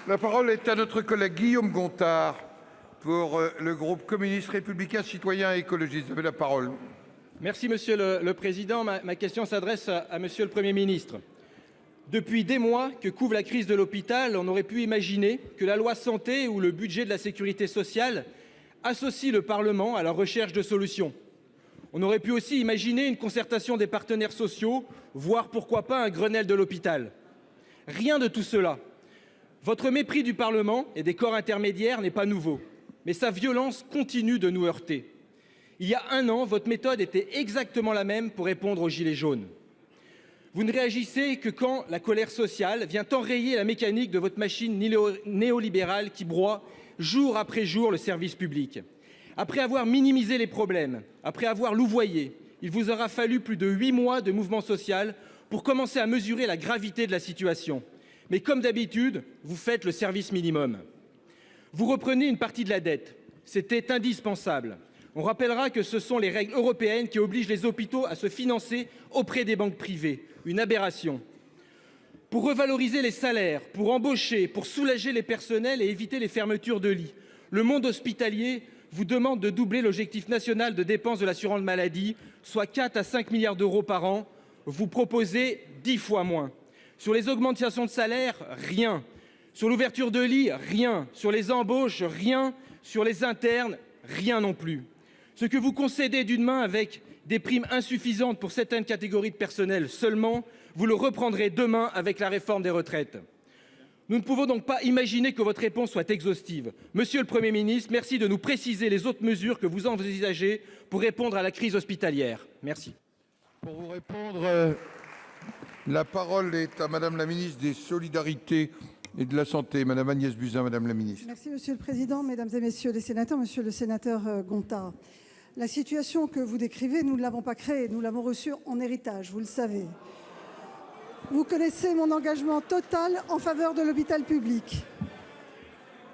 La parole est à notre collègue Guillaume Gontard pour le groupe communiste républicain citoyen et écologiste. Vous avez la parole. Merci Monsieur le Président. Ma question s'adresse à Monsieur le Premier ministre. Depuis des mois que couvre la crise de l'hôpital, on aurait pu imaginer que la loi santé ou le budget de la sécurité sociale associent le Parlement à la recherche de solutions. On aurait pu aussi imaginer une concertation des partenaires sociaux, voire pourquoi pas un Grenelle de l'hôpital. Rien de tout cela. Votre mépris du Parlement et des corps intermédiaires n'est pas nouveau, mais sa violence continue de nous heurter. Il y a un an, votre méthode était exactement la même pour répondre aux gilets jaunes. Vous ne réagissez que quand la colère sociale vient enrayer la mécanique de votre machine néolibérale qui broie jour après jour le service public. Après avoir minimisé les problèmes, après avoir louvoyé, il vous aura fallu plus de 8 mois de mouvement social pour commencer à mesurer la gravité de la situation. Mais comme d'habitude, vous faites le service minimum. Vous reprenez une partie de la dette. C'était indispensable. On rappellera que ce sont les règles européennes qui obligent les hôpitaux à se financer auprès des banques privées. Une aberration. Pour revaloriser les salaires, pour embaucher, pour soulager les personnels et éviter les fermetures de lits, le monde hospitalier vous demande de doubler l'objectif national de dépenses de l'assurance maladie, soit 4 à 5 milliards d'euros par an. Vous proposez 10 fois moins. Sur les augmentations de salaire, rien. Sur l'ouverture de lits, rien. Sur les embauches, rien. Sur les internes, rien non plus. Ce que vous concédez d'une main avec des primes insuffisantes pour certaines catégories de personnel seulement, vous le reprendrez demain avec la réforme des retraites. Nous ne pouvons donc pas imaginer que votre réponse soit exhaustive. Monsieur le Premier ministre, merci de nous préciser les autres mesures que vous envisagez pour répondre à la crise hospitalière. Merci. Pour vous répondre, la parole est à Madame la ministre des Solidarités et de la Santé, Madame Agnès Buzyn. Madame la ministre. Merci Monsieur le Président, Mesdames et Messieurs les sénateurs, Monsieur le sénateur Gontard. La situation que vous décrivez, nous ne l'avons pas créée, nous l'avons reçue en héritage, vous le savez. Vous connaissez mon engagement total en faveur de l'hôpital public.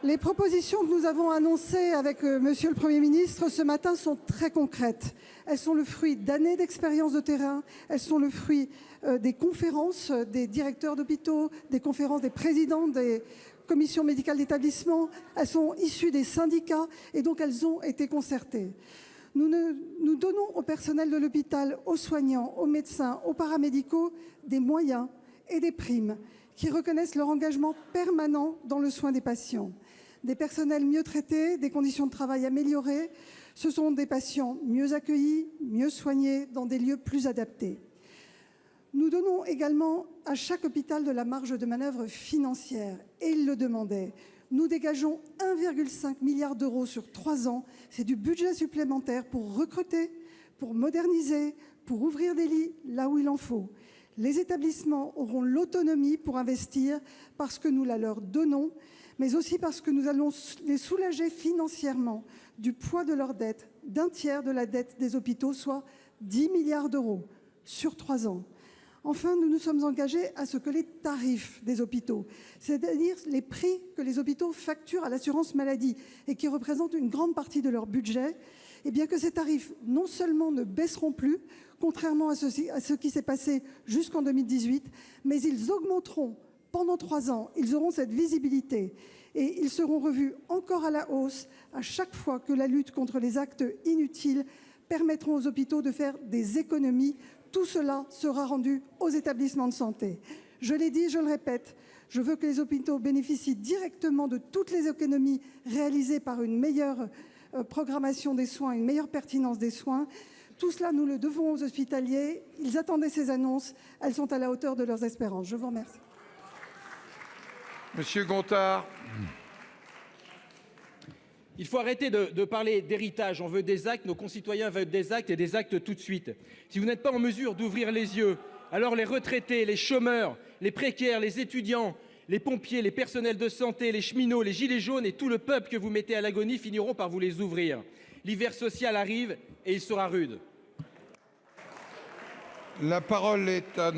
Les propositions que nous avons annoncées avec Monsieur le Premier ministre ce matin sont très concrètes. Elles sont le fruit d'années d'expérience de terrain, elles sont le fruit des conférences des directeurs d'hôpitaux, des conférences des présidents des commissions médicales d'établissement, elles sont issues des syndicats et donc elles ont été concertées. Nous donnons au personnel de l'hôpital, aux soignants, aux médecins, aux paramédicaux des moyens et des primes qui reconnaissent leur engagement permanent dans le soin des patients. Des personnels mieux traités, des conditions de travail améliorées, ce sont des patients mieux accueillis, mieux soignés, dans des lieux plus adaptés. Nous donnons également à chaque hôpital de la marge de manœuvre financière, et il le demandait. Nous dégageons 1,5 milliard d'euros sur 3 ans. C'est du budget supplémentaire pour recruter, pour moderniser, pour ouvrir des lits là où il en faut. Les établissements auront l'autonomie pour investir parce que nous la leur donnons, mais aussi parce que nous allons les soulager financièrement du poids de leur dette, d'un tiers de la dette des hôpitaux, soit 10 milliards d'euros sur 3 ans. Enfin, nous nous sommes engagés à ce que les tarifs des hôpitaux, c'est-à-dire les prix que les hôpitaux facturent à l'assurance maladie et qui représentent une grande partie de leur budget, eh bien que ces tarifs non seulement ne baisseront plus, contrairement à ce qui s'est passé jusqu'en 2018, mais ils augmenteront pendant 3 ans. Ils auront cette visibilité et ils seront revus encore à la hausse à chaque fois que la lutte contre les actes inutiles permettront aux hôpitaux de faire des économies. Tout cela sera rendu aux établissements de santé. Je l'ai dit, je le répète, je veux que les hôpitaux bénéficient directement de toutes les économies réalisées par une meilleure programmation des soins, une meilleure pertinence des soins. Tout cela, nous le devons aux hospitaliers. Ils attendaient ces annonces. Elles sont à la hauteur de leurs espérances. Je vous remercie. Monsieur Gontard. Il faut arrêter de parler d'héritage. On veut des actes, nos concitoyens veulent des actes et des actes tout de suite. Si vous n'êtes pas en mesure d'ouvrir les yeux, alors les retraités, les chômeurs, les précaires, les étudiants, les pompiers, les personnels de santé, les cheminots, les gilets jaunes et tout le peuple que vous mettez à l'agonie finiront par vous les ouvrir. L'hiver social arrive et il sera rude. La parole est à